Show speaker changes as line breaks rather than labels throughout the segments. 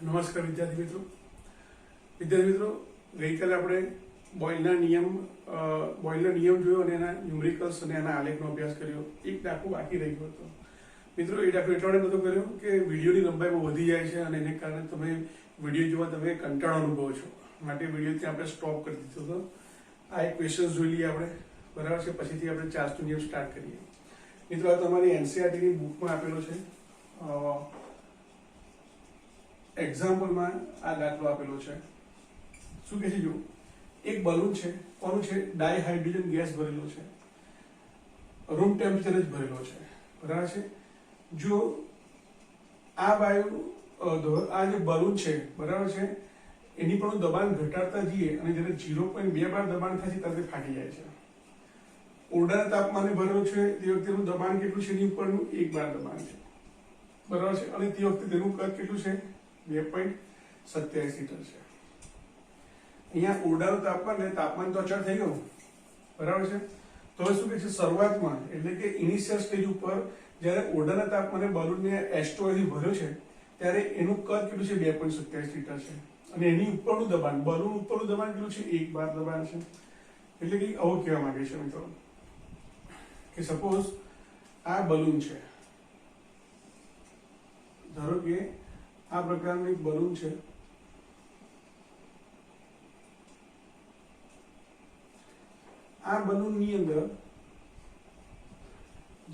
નમસ્કાર વિદ્યાર્થી મિત્રો ગઈકાલે આપણે બોયલના નિયમ જોયો અને એના ન્યુમેરિકલ્સ અને એના આલેખનો અભ્યાસ કર્યો. એક દાખલો બાકી રહી ગયો હતો મિત્રો. એ દાખલો એટલા માટે નહોતો કર્યો કે વિડીયોની લંબાઈ બહુ વધી જાય છે અને એને કારણે તમે વિડીયો જોવા તમે કંટાળો અનુભવો છો, માટે વિડીયો ત્યાં આપણે સ્ટોપ કરી દીધો હતો. આ એક ક્વેશ્ચન જોઈ લઈએ આપણે, બરાબર છે? પછીથી આપણે ચાર્જનો નિયમ સ્ટાર્ટ કરીએ. મિત્રો આ તમારી એનસીઈઆરટીની બુકમાં આપેલો છે. એક્ઝામ્પલમાં આ દાખલો આપેલો છે. શું કહે છે? જો એક બલૂન છે, કોનું છે? ડાયહાઇડ્રોજન ગેસ ભરેલો છે, રૂમ ટેમ્પરેચર જ ભરેલો છે, બરાબર છે? જો આ આ જે બલૂન છે, બરાબર છે, એની પણ દબાણ ઘટાડતા જઈએ અને જ્યારે 0.2 બાર દબાણ થાય છે ત્યારે તે ફાટી જાય છે. ઓરડાના તાપમાને ભરેલો છે તે વખતેનું દબાણ કેટલું છે? એની ઉપરનું 1 બાર દબાણ છે, બરાબર છે? અને તે વખતે તેનું કદ કેટલું છે? 2.27 લિટર છે. અહીંયા ઓરડાનું તાપમાન તો અચળ થઈ ગયું, બરાબર છે? તો હવે શું કહે છે? શરૂઆતમાં એટલે કે ઇનિશિયલ સ્ટેજ ઉપર જ્યારે ઓરડાના તાપમાને બલૂનને એસ્ટોથી ભર્યો છે ત્યારે એનું કદ કેટલું છે? 2.27 લિટર છે. અને એની ઉપરનું દબાણ, બલૂન ઉપરનું દબાણ કેટલું છે? 1 બાર દબાણ છે. એટલે કે આવું કહેવા માંગે છે મિત્રો કે સપોઝ આ બલૂન છે, ધારો કે આ પ્રકારનું એક બલૂન છે. આ બલૂનની અંદર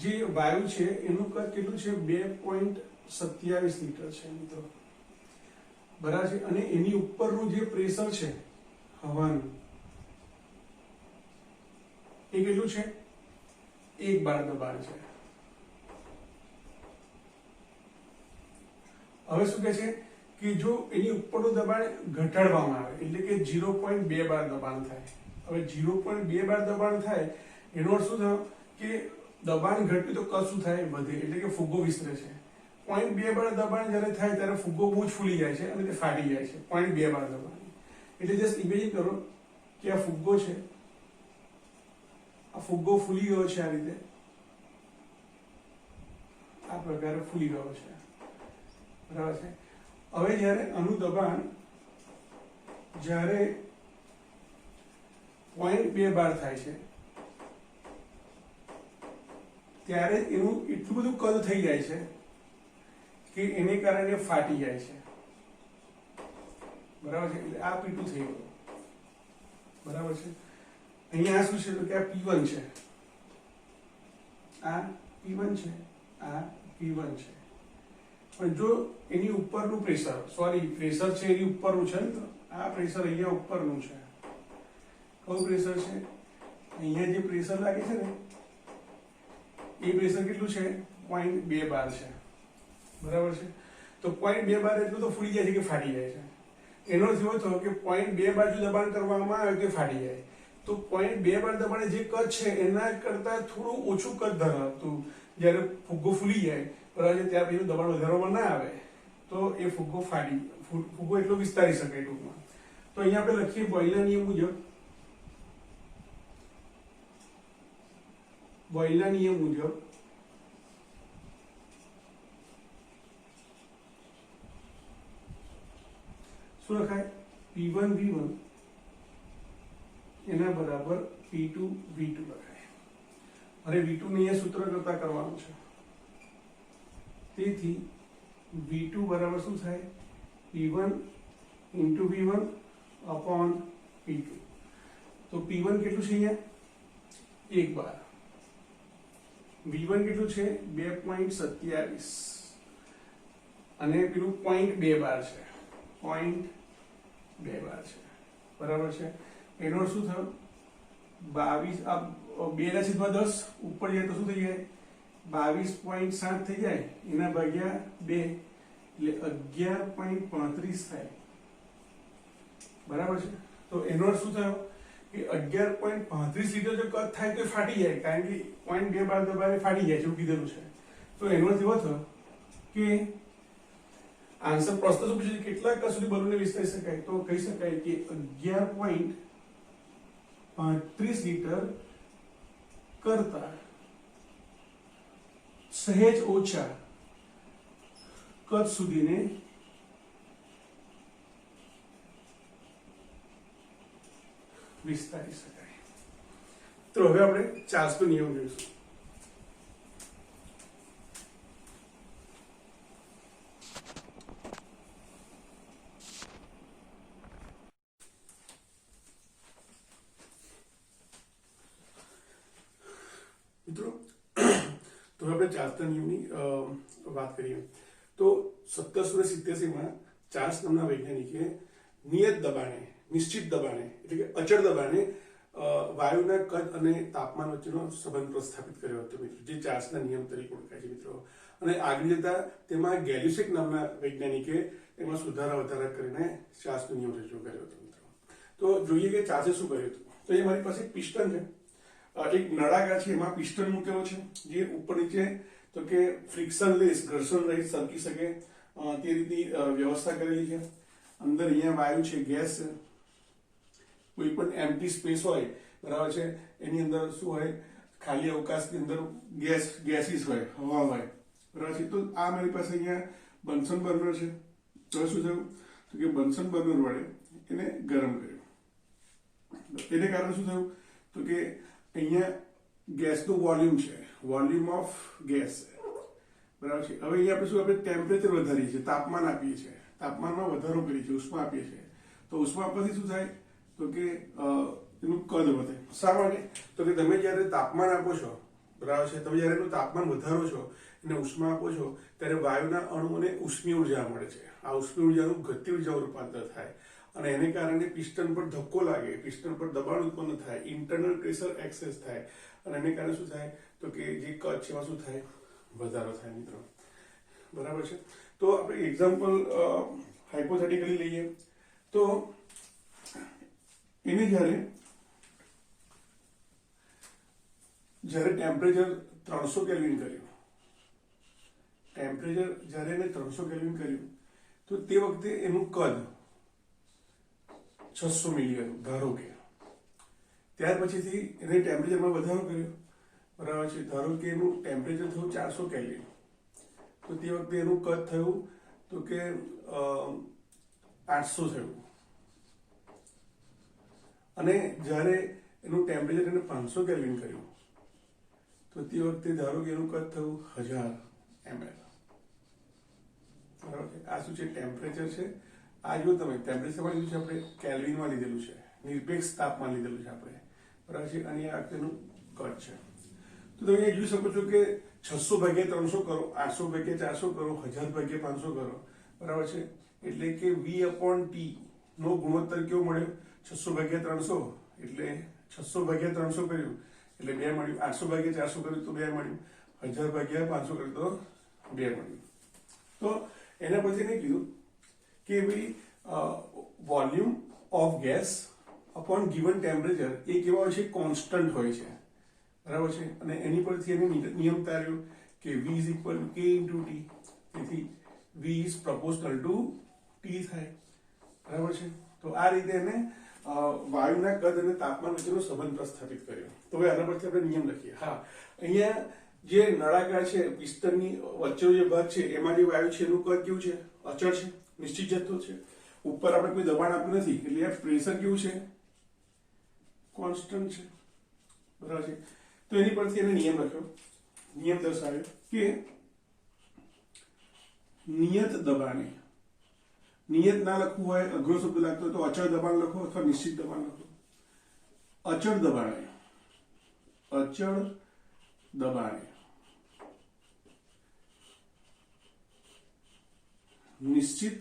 જે વાયુ છે એનું કદ કેટલું છે? 2.27 લિટર છે મિત્રો, બરાબર છે? અને એની ઉપરનું જે પ્રેશર છે હવાનું એ કેટલું છે? 1 બાર દબાણ છે. હવે શું કહે છે કે જો એની ઉપરનું દબાણ ઘટાડવામાં આવે એટલે કે 0.2 બાર દબાણ થાય. હવે 0.2 બાર દબાણ થાય એનો અર્થ શું થયો કે દબાણ ઘટ્યું તો કદ શું થાય? વધે, એટલે કે ફુગ્ગો વિસ્તરે છે. 0.2 બાર દબાણ જ્યારે થાય ત્યારે ફુગ્ગો બહુ જ ફૂલી જાય છે અને તે ફાટી જાય છે. 0.2 બાર દબાણ એટલે જસ્ટ ઇમેજિન કરો કે આ ફુગ્ગો છે, આ ફુગ્ગો ફૂલી ગયો છે, આ રીતે આ પ્રકારે ફૂલી ગયો છે, બરાબર છે? હવે જ્યારે આનું દબાણ જ્યારે 0.2 બાર થાય છે ત્યારે એનું એટલું બધું કદ થઈ જાય છે કે એને કારણે ફાટી જાય છે, બરાબર છે? એટલે આ P2 થઈ ગયો, બરાબર છે? અહીંયા શું છે? તો કે આ P1 છે, આ P1 છે, આ P1 છે. પણ જો એની ઉપરનું પ્રેશર, પ્રેશર છે એની ઉપરનું છે ને, તો આ પ્રેશર અહીંયા ઉપરનું છે. કયું પ્રેશર છે? અહીંયા જે પ્રેશર લાગે છે ને એ પ્રેશર કેટલું છે? 0.2 બાર છે, બરાબર છે? તો 0.2 બાર એટલું તો ફૂલી જાય છે કે ફાટી જાય છે. એનો અર્થ એવો થયો કે 0.2 બાર જો દબાણ કરવામાં આવે તો ફાટી જાય. તો 0.2 બાર દબાણે જે કદ છે એના કરતા થોડું ઓછું કદ ધરાવતું જ્યારે ફુગ્ગો ફૂલી જાય, બરાબર છે, ત્યાર પછી દબાણ વધારવામાં ના આવે તો એ ફુગ્ગો એટલો વિસ્તારી શકાય ટૂંકમાં. તો અહીંયા આપણે લખીએ બોયલના નિયમ મુજબ. બોયલના નિયમ મુજબ શું લખાય? P1 V1 એના બરાબર P2 V2 લખાય. અને V2 ને અહીંયા સૂત્ર કરતા કરવાનું છે. તેથી V2 બરાબર શું થાય? P1 into V1 upon P2. તો P1 કેટલું છે? અહીંયા 1 બાર. V1 કેટલું છે? 2.27 અને પેલું 0.2 બાર છે, 0.2 બાર છે, બરાબર છે? એનો શું થયો? 22 આ 2/10 ઉપર જાય તો શું થઈ જાય? 22.7 થઈ જાય, એના ભાગ્યા 2 એટલે 11.35 થાય, બરાબર છે? તો એનો અર્થ શું થયો કે 11.35 લિટર જો કદ થાય તો ફાટી જાય, કારણ કે 0.2 બાર દબાણે ફાટી જાય છે એવું કીધેલું છે. તો એનો અર્થ એવો થયો કે આન્સર પ્રશ્ન શું પૂછે છે? કેટલા કદ સુધી બલૂનને વિસ્તરી શકાય? તો કહી શકાય કે 11.35 લિટર કરતા સહેજ ઓછા કદ સુધીને વિસ્તારી શકાય. તો હવે આપણે ચાર્લ્સનો નિયમ જોઈશું. મિત્રો, તો આપણે ચાર્લ્સના નિયમની વાત કરીએ તો 1787માં ચાર્લ્સ નામના વૈજ્ઞાનિકે નિયત દબાણે, નિશ્ચિત દબાણે એટલે કે અચળ દબાણે વાયુના કદ અને તાપમાન વચ્ચેનો સંબંધ પ્રસ્થાપિત કર્યો હતો મિત્રો, જે ચાર્લ્સના નિયમ તરીકે ઓળખાય છે મિત્રો. અને આગળ જતા તેમાં ગેલ્યુસેક નામના વૈજ્ઞાનિકે એમાં સુધારા વધારા કરીને ચાર્લ્સનો નિયમ રજૂ કર્યો હતો મિત્રો. તો જોઈએ કે ચાર્લ્સે શું કર્યું હતું. તો એ મારી પાસે એક પિસ્ટન છે, એક નળાકાર છે, એમાં પિસ્ટન મૂકેલો છે જે ઉપર નીચે તો કે ફ્રિક્શનલેસ, ઘર્ષણ રહિત સરકી શકે તે રીતની વ્યવસ્થા કરેલી છે. અંદર અહીંયા વાયુ છે, ગેસ છે. કોઈ પણ એમ્પ્ટી સ્પેસ હોય, બરાબર છે, એની અંદર શું હોય, ખાલી અવકાશની અંદર ગેસીસ હોય, હવા હોય, બરાબર છે. તો આ મારી પાસે અહીંયા બન્સન બર્નર છે. તો શું થયું તો કે બન્સન બર્નર વડે એને ગરમ કર્યું. એને કારણે શું થયું તો કે અહીંયા ગેસનું વોલ્યુમ છે, વોલ્યુમ ઓફ ગેસ છે, બરાબર છે. હવે અહીંયા આપણે ટેમ્પરેચર વધારીએ છીએ, તાપમાન આપીએ છીએ, તાપમાનમાં વધારો કરીએ છીએ, ઉષ્મા આપીએ છીએ. તો ઉષ્મા આપવાથી શું થાય તો કે એનું કદ વધે. શા માટે તો કે તમે જ્યારે તાપમાન આપો છો, બરાબર છે, તમે જ્યારે એનું તાપમાન વધારો છો અને ઉષ્મા આપો છો ત્યારે વાયુના અણુઓને ઉષ્મી ઉર્જા મળે છે. આ ઉષ્મી ઉર્જાનું ગતિ ઉર્જામાં રૂપાંતર થાય અને એને કારણે પિસ્ટન પર ધક્કો લાગે, પિસ્ટન પર દબાણ ઉત્પન્ન થાય, ઇન્ટરનલ પ્રેશર એક્સેસ થાય અને એને કારણે શું થાય તો કે જે કદ છે એમાં શું થાય, વધારો થાય મિત્રો, બરાબર છે. તો આપણે એક્ઝામ્પલ હાઇપોથેટિકલી લઈએ તો એને જ્યારે ટેમ્પરેચર 300 કેલ્વિન કર્યું, ટેમ્પરેચર જ્યારે એને 300 કેલ્વિન કર્યું તો તે વખતે એનું કદ 600 મિલી હતું ધારો કે. ત્યાર પછીથી એને ટેમ્પરેચરમાં વધારો કર્યો, બરાબર છે. ધારો કે એનું ટેમ્પરેચર થયું 400 કેલ્વિન, તો તે વખતે એનું કદ થયું તો કે 800 થયું. અને જ્યારે એનું ટેમ્પરેચર એને 500 કેલ્વિન કર્યું તો તે વખતે ધારો કે એનું કદ થયું 1000 ml, બરાબર છે. આ શું છે, ટેમ્પરેચર છે. આ જો તમે ટેમ્પરેચરમાં લીધું છે આપણે, કેલ્વિનમાં લીધેલું છે, નિરપેક્ષ તાપમાન લીધેલું છે આપણે, બરાબર છે. અને આ તેનું કદ છે. તો તમે અહીંયા જોઈ શકો છો કે 600 ભાગ્યા 300 કરો, 800 ભાગ્યા 400 કરો, 1000 ભાગ્યા 500 કરો, બરાબર છે. એટલે કે V/T નો ગુણોત્તર કેવો મળ્યો, 600 ભાગ્યા 300 એટલે 600 ભાગ્યા 300 કર્યું એટલે 2 મળ્યું, 800 ભાગ્યા 400 કર્યું તો 2 મળ્યું, 1000 ભાગ્યા 500 કર્યું તો 2 મળ્યું. તો એના પછી એને કીધું કે ભાઈ volume of gas upon given temperature એ કેવા હોય છે, કોન્સ્ટન્ટ હોય છે, બરાબર છે. અને એની પરથી એને નિયમ તાર્યો કે V = K × T, તેથી V is proportional to T થાય, બરાબર છે. તો આ રીતે એને વાયુના કદ અને તાપમાન વચ્ચેનો સંબંધ પ્રસ્થાપિત કર્યો. તો હવે આના પરથી આપણે નિયમ લખીએ. હા, અહીંયા જે નળાકાર છે, પિસ્ટનની વચ્ચેનો જે ભાગ છે એમાં જે વાયુ છે એનું કદ કેવું છે, અચળ છે, નિશ્ચિત જથ્થો છે. ઉપર આપણે કોઈ દબાણ આપ્યું નથી એટલે આ પ્રેશર કેવું છે, કોન્સ્ટન્ટ છે, બરાબર છે. તો એની પરથી એને નિયમ લખ્યો, નિયમ દર્શાવ્યો કે નિયત દબાણે, નિયત ના લખવું હોય, અઘરો શબ્દ લાગતો હોય તો અચળ દબાણ લખો અથવા નિશ્ચિત દબાણ લખો. અચળ દબાણે નિશ્ચિત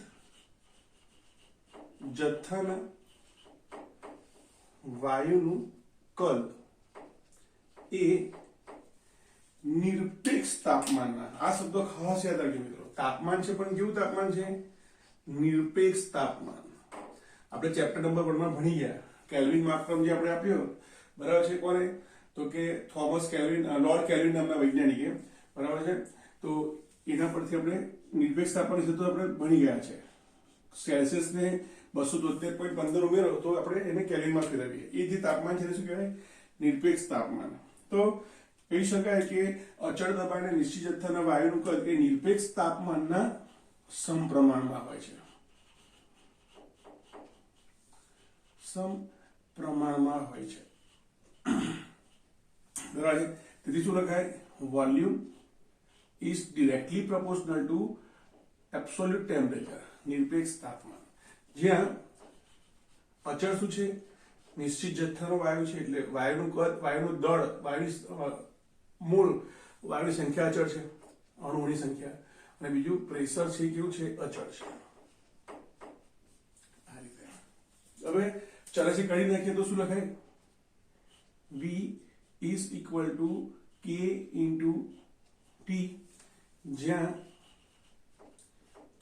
જથ્થાના વાયુનું કદ એ નિરપેક્ષ તાપમાનના, આ શબ્દ ખાસ યાદ રાખજો મિત્રો. તાપમાન છે પણ કેવું તાપમાન છે, નિરપેક્ષ તાપમાન. આપણે ચેપ્ટર નંબર 1 માં ભણી ગયા, કેલ્વિન માપક્રમ જે આપણે આપ્યો, બરાબર છે. કોને તો કે થોમસ કેલ્વિન, લોર્ડ કેલ્વિન નામના વૈજ્ઞાનિકે, બરાબર છે. તો એના પરથી આપણે નિરપેક્ષ તાપમાન વિશે તો આપણે ભણી ગયા છે. સેલ્સિયસ ને 273.15 ઉમેરો તો આપણે એને કેલ્વિનમાં ફેરવીએ. એ જે તાપમાન છે એને શું કહેવાય, નિરપેક્ષ તાપમાન. તો કહી શકાય કે અચળ દબાણે નિશ્ચિત જથ્થાના વાયુનું કદ એ નિરપેક્ષ તાપમાનના સમપ્રમાણમાં હોય છે, પ્રમાણમાં હોય છે, બરાબર. તેથી શું લખાય? Volume is directly proportional two absolute temperature, નિરપેક્ષ તાપમાન. જ્યાં અચળ શું છે? નિશ્ચિત જથ્થાનો વાયુ છે, એટલે વાયુનું કદ, વાયુનું દળ, વાયુની મૂળ, વાયુની સંખ્યા અચળ છે, અણુઓની સંખ્યા, અને બીજું પ્રેશર છે કેવું છે? અચળ છે. આ રીતે. હવે ચલાસી કાઢી નાખીએ તો શું લખાય? V is equal to K into T, જ્યાં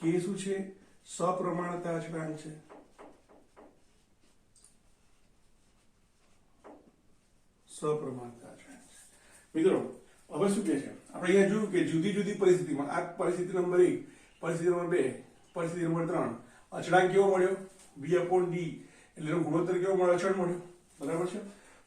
K શું છે? સપ્રમાણતા અચળાંક છે. સપ્રમાણતા અચળાંક છે. મિત્રો હવે શું કહે છે? આપણે અહીંયા જોયું કે જુદી જુદી પરિસ્થિતિમાં, આ પરિસ્થિતિ નંબર 1, પરિસ્થિતિ નંબર 2, પરિસ્થિતિ નંબર 3, અચળાંક કેવો મળ્યો? V/D, એટલે એનો ગુણોત્તર કેવો મળ્યો? અચળ મળ્યો. બરાબર છે.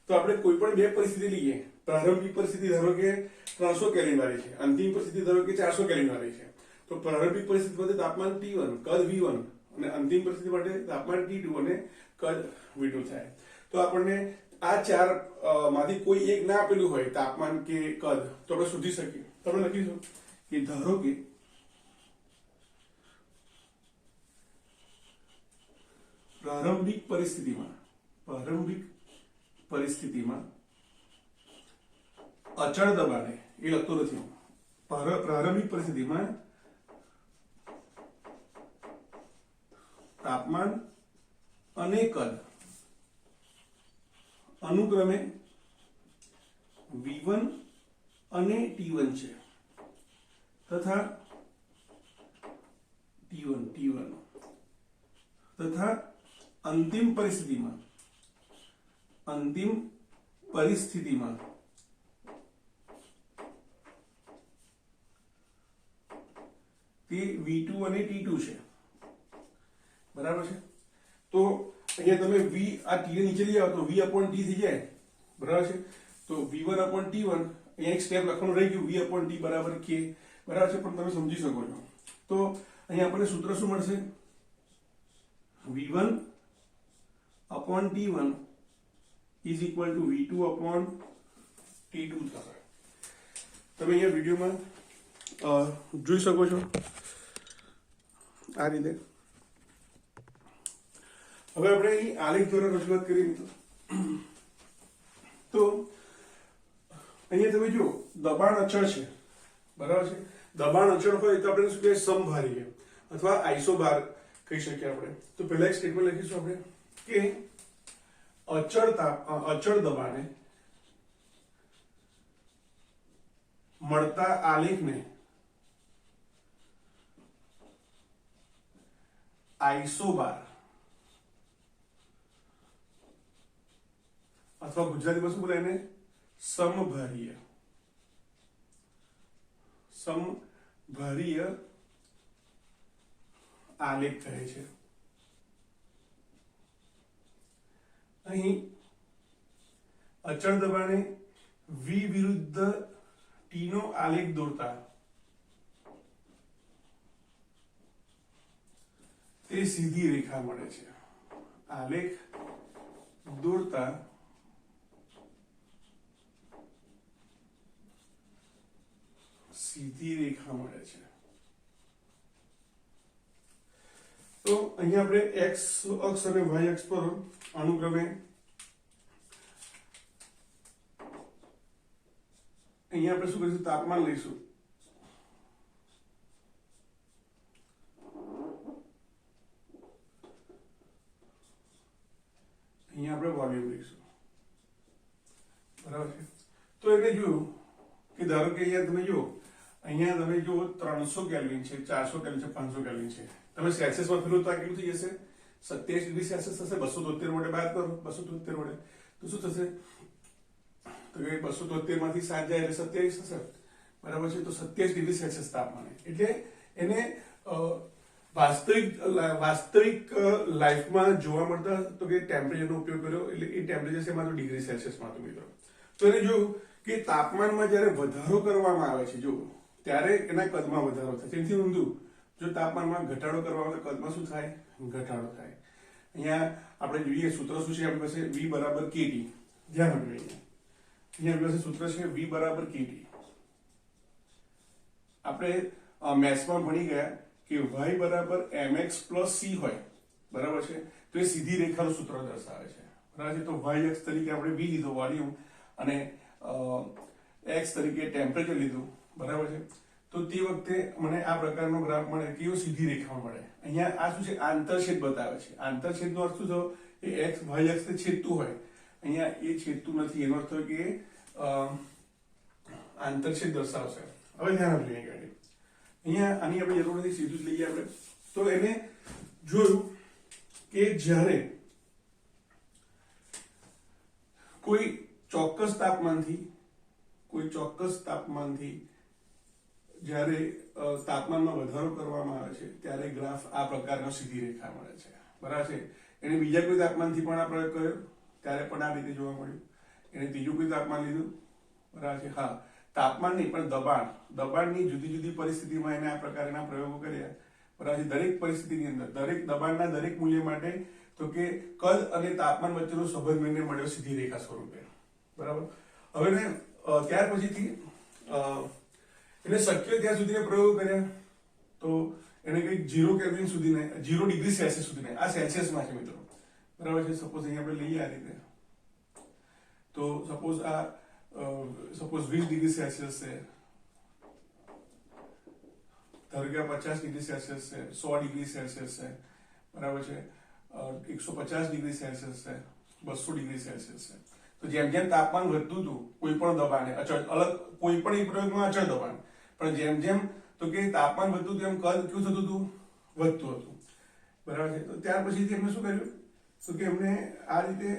તો આપણે કોઈ પણ બે પરિસ્થિતિ લઈએ. પ્રારંભિક પરિસ્થિતિ ધારો કે 300 કેલ્વિન વાળી છે, અંતિમ પરિસ્થિતિ ધારો કે 400 કેલ્વિન વાળી છે. તો પ્રારંભિક પરિસ્થિતિ માટે તાપમાન T1, કદ V1, અને અંતિમ પરિસ્થિતિ માટે તાપમાન T2 અને કદ V2 થાય. તો આપણને આ ચાર માંથી કોઈ એક ના આપેલું હોય, તાપમાન કે કદ, તો આપણે શોધી શકીએ. તો આપણે લખીશું કે ધારો કે પ્રારંભિક પરિસ્થિતિમાં અચળ દબાણે, એ લખતો નથી હું, પ્રારંભિક પરિસ્થિતિમાં તાપમાન અને કદ અનુક્રમે V1 અને T1 છે, તથા T1 તથા અંતિમ પરિસ્થિતિમાં તે V2 અને T2 છે. બરાબર છે. તો અહીંયા તમે V, આ T ને નીચે લઈ આવો તો V/T થઈ જાય. બરાબર છે. તો V1/T1, અહીંયા એક સ્ટેપ લખવાનું રહી ગયું, V/T બરાબર K. બરાબર છે, પણ તમે સમજી શકો છો. તો અહીંયા આપણને સૂત્ર શું મળશે? V1/T1 is equal to V2/T2 થશે. તમે અહીંયા વિડીયોમાં જોઈ શકો છો આ રીતે. હવે આપણે અહીં આલેખ દ્વારા રજૂઆત કરી મિત્રો. તો અહીંયા તમે જો દબાણ અચળ છે. બરાબર છે. દબાણ અચળ હોય તો આપણે શું કહીએ? સમભારીય અથવા આઇસોબાર કહી શકીએ આપણે. તો પહેલા એક સ્ટેટમેન્ટ લખીશું આપણે કે અચળ દબાણે મળતા આલેખને આઇસોબાર અથવા ગુજરાતીમાં શું બોલાય એને? સમભારીય આલેખ કહે છે. અહીં અચળ દબાણે V વિરુદ્ધ T નો આલેખ દોરતા તે સીધી રેખા મળે છે. આલેખ દોરતા સીધી રેખા મળે છે. તો અહીંયા આપણે x અક્ષ અને y અક્ષ પર અનુક્રમે અહીંયા આપણે શું કરીશું? તાપમાન લઈશું. અહીંયા આપણે વોલ્યુમ લઈશું. બરાબર છે. તો એટલે જોયું કે ધારો કે અહીંયા તમે જો, અહીંયા તમે જો 300 કેલ્વિન છે, 400 કેલ્વિન છે, 500 કેલ્વિન છે. તમે સેલ્સિયસમાં ફેરવો તો આ કેટલું થઈ જશે? 27 ડિગ્રી સેલ્સિયસ થશે. 273 વડે બાદ કરો, 273 વડે તો શું થશે? તો કે 273 માંથી 7 જાય એટલે 27 થશે. બરાબર છે. તો 27 ડિગ્રી સેલ્સિયસ તાપમાને, એટલે એને વાસ્તવિક લાઈફમાં જોવા મળતા તો કે ટેમ્પરેચરનો ઉપયોગ કર્યો, એટલે એ ટેમ્પરેચર છે માત્ર ડિગ્રી સેલ્સિયસમાં હતું મિત્રો. તો એને જોયું કે તાપમાનમાં જ્યારે વધારો કરવામાં આવે છે જો, ત્યારે એના કદમાં વધારો થાય છે. એનાથી ઊંધું જો તાપમાનમાં ઘટાડો કરવામાં આવે તો કદમાં શું થાય? ઘટાડો થાય. અહીંયા આપણે જોઈએ સૂત્ર શું છે આપણી પાસે V બરાબર KT. ધ્યાન રાખજો અહીંયા આપણી પાસે સૂત્ર છે V બરાબર KT. આપણે મેથ્સમાં ભણી ગયા કે y બરાબર mx પ્લસ c હોય, બરાબર છે, તો એ સીધી રેખાનું સૂત્ર દર્શાવે છે, બરાબર છે. તો y અક્ષ તરીકે આપણે v લીધો વોલ્યુમ અને x તરીકે ટેમ્પરેચર લીધું, બરાબર છે. તો તે વખતે મને આ પ્રકારનો ગ્રાફ મળે કે સીધી રેખા મળે. અહીંયા આ શું છે, આંતરછેદ બતાવે છે. આંતરછેદનો અર્થ શું થયો, એ x y અક્ષને છેદતું હોય, અહીંયા એ છેદતું નથી, એનો અર્થ કે આંતરછેદ દર્શાવશે. હવે ધ્યાન આપજો અહીંયા આની આપણે જરૂર નથી, સીધું જ લઈએ આપણે. તો એને જોયું કે જ્યારે કોઈ ચોક્કસ તાપમાનથી જ્યારે તાપમાનમાં વધારો કરવામાં આવે છે ત્યારે ગ્રાફ આ પ્રકારનો સીધી રેખા મળે છે, બરાબર છે. એને બીજા કોઈ તાપમાનથી પણ આ પ્રયોગ કર્યો ત્યારે પણ આ રીતે જોવા મળ્યું. એને ત્રીજું કોઈ તાપમાન લીધું, બરાબર છે. હા, તાપમાન નહીં પણ દબાણની જુદી જુદી પરિસ્થિતિમાં એને આ પ્રકારના પ્રયોગો કર્યા, બરાબર. દરેક પરિસ્થિતિની અંદર દરેક દબાણના દરેક મૂલ્ય માટે તો કે કદ અને તાપમાન વચ્ચેનો સંબંધ એને મળ્યો સીધી રેખા સ્વરૂપે, બરાબર. હવે ત્યાર પછીથી એને શક્ય ત્યાં સુધીના પ્રયોગો કર્યા. તો એને કંઈક 0 કેલ્વિન સુધીને 0 ડિગ્રી સેલ્સિયસ સુધીને, આ સેલ્સિયસમાં છે મિત્રો, બરાબર છે. સપોઝ અહીંયા આપણે લઈએ આ રીતે, તો સપોઝ 20 ડિગ્રી સેલ્સિયસ છે, ધારો કે 50 ડિગ્રી સેલ્સિયસ છે, 100 ડિગ્રી સેલ્સિયસ છે, બરાબર છે, 150 ડિગ્રી સેલ્સિયસ છે, 200 ડિગ્રી સેલ્સિયસ છે. તો જેમ જેમ તાપમાન વધતું હતું કોઈ પણ દબાણે કોઈ પણ પ્રયોગમાં અચળ દબાણ, પણ જેમ જેમ તો કે તાપમાન વધતું હતું એમ કદ કેવું થતું હતું, વધતું હતું, બરાબર છે. તો ત્યાર પછી એમને શું કર્યું, તો કે એમને આ રીતે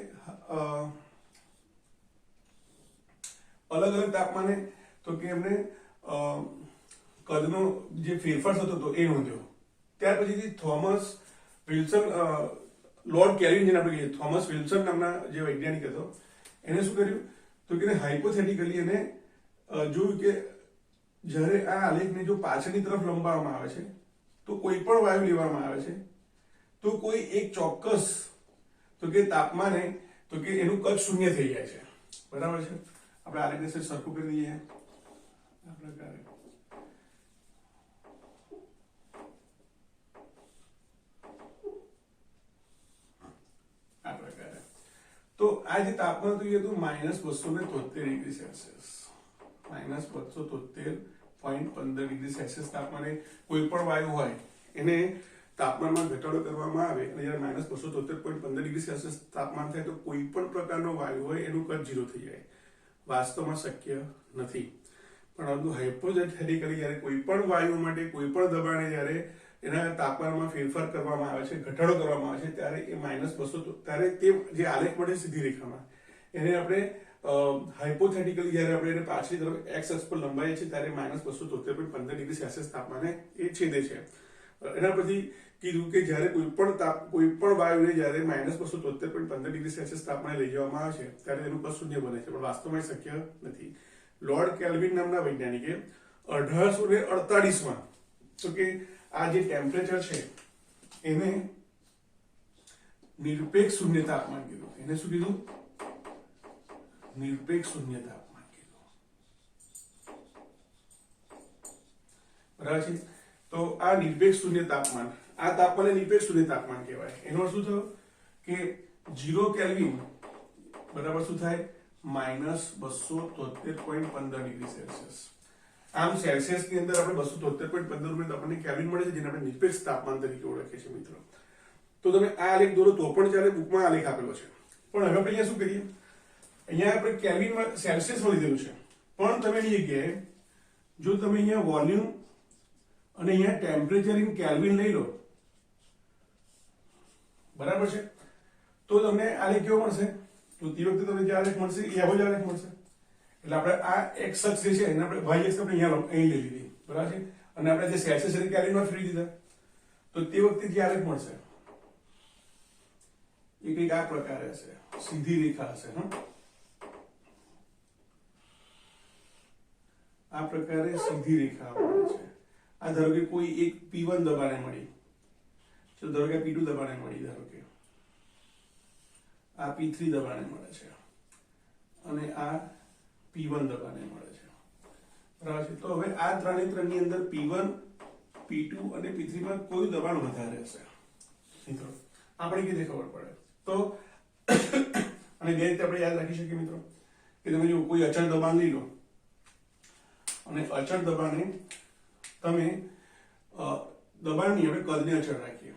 અલગ અલગ તાપમાને તો કે એમને કદનો જે ફેરફાર થતો હતો એ નોંધ્યો. ત્યાર પછીથી થોમસ વિલ્સન, લોર્ડ કેલ્વિન જેને આપણે કહીએ, થોમસ વિલ્સન નામના જે વૈજ્ઞાનિક હતો, એને શું કર્યું, તો કે હાઇપોથેટિકલી એને જોયું કે જ્યારે આ આલેખને જો પાછળની તરફ લંબાવવામાં આવે છે તો કોઈ પણ વાયુ લેવામાં આવે છે તો કોઈ એક ચોક્કસ તો કે તાપમાને તો કે એનું કદ શૂન્ય થઈ જાય છે, બરાબર છે. આપણે આલેખને સરખું કરી દઈએ આ પ્રકારે. તો આ જે તાપમાન હતું એ હતું -273 ડિગ્રી સેલ્સિયસ, -273.15 ડિગ્રી સેલ્સિયસ તાપમાને કોઈ પણ વાયુ હોય એને તાપમાનમાં ઘટાડો કરવામાં આવે અને જ્યારે -273.15 ડિગ્રી સેલ્સિયસ તાપમાન થાય તો કોઈ પણ પ્રકારનો વાયુ હોય એનું કદ 0 થઈ જાય. વાસ્તવમાં શક્ય નથી, પરંતુ હાઇપોથેટિકલી જ્યારે કોઈ પણ વાયુ માટે કોઈ પણ દબાણે જ્યારે એના તાપમાનમાં ફેરફાર કરવામાં આવે છે, ઘટાડો કરવામાં આવે છે, ત્યારે એ -200 ત્યારે તે જે આલેખ મળે સીધી રેખામાં એને આપણે હાઇપોથેટિકલી જ્યારે આપણે એને પાછલી તરફ x અક્ષ પર લંબાવીએ છીએ ત્યારે -273.15 ડિગ્રી સેલ્સિયસ તાપમાને એ છેદે છે. એના પછી કીધું કે જ્યારે કોઈ પણ વાયુને જ્યારે -273.15 ડિગ્રી સેલ્સિયસ તાપમાને લઈ જવામાં આવે છે ત્યારે એનું કદ શૂન્ય બને છે, પણ વાસ્તવમાં શક્ય નથી. લોર્ડ કેલ્વિન નામના વૈજ્ઞાનિકે 1848માં તો કે આ જે ટેમ્પરેચર છે એને નિરપેક્ષ શૂન્ય તાપમાન કીધું. એને શું કીધું? નિરપેક્ષ શૂન્ય તાપમાન કીધું, બરાબર છે. તો આ નિરપેક્ષ શૂન્ય તાપમાન, આ તાપમાનને નિરપેક્ષ શૂન્ય તાપમાન કહેવાય. એનો અર્થ શું થયો કે 0 કેલ્વિન બરાબર શું થાય, -273.15 ડિગ્રી સેલ્સિયસ. આમ સેલ્સિયસ ની અંદર આપણે 273.15 રૂપિયા આપણને કેલ્વિન મળે છે, જેને આપણે નિરપેક્ષ તાપમાન તરીકે ઓળખીએ છીએ મિત્રો. તો તમે આ આલેખ દોરો તો પણ ચાલે, બુકમાં આલેખ આપેલો છે. પણ હવે આપણે અહીંયા શું કરીએ, અહીંયા આપણે કેલ્વિનમાં સેલ્સિયસમાં લીધેલું છે, પણ તમે એની જગ્યાએ જો તમે અહીંયા વોલ્યુમ અને અહીંયા ટેમ્પરેચર ઇન કેલ્વિન લઈ લો, બરાબર છે, તો તમને આલેખ કેવો મળશે? તો તે વખતે તમને જે આલેખ મળશે એ આવો જ આલેખ મળશે. એટલે આપણે આ x અક્ષ જે છે એને આપણે y અક્ષ આપણે અહીંયા લઈ લીધી, બરાબર છે, અને આપણે જે સેલ્સિયસ અને કેલ્વિનમાં ફેરવી દીધા, તો તે વખતે જે આલેખ મળશે એ કંઈક આ પ્રકારે હશે, સીધી રેખા હશે. આ પ્રકારે સીધી રેખા મળે છે. આ ધારો કે કોઈ એક P1 દબાણે મળી, ચલો ધારો કે P2 દબાણે મળી, ધારો કે આ P3 દબાણે મળે છે અને આ P1 દબાણે મળે છે, બરાબર છે. તો હવે આ ત્રણની અંદર P1, P2 અને P3 માં કોઈ દબાણ વધારે હશે મિત્રો, આપણે કેવી રીતે ખબર પડે? તો અને બે રીતે આપણે યાદ રાખી શકીએ મિત્રો કે તમે જો કોઈ અચળ દબાણ લઈ લો અને અચળ દબાણે તમે દબાણની આપણે કદને અચળ રાખીએ,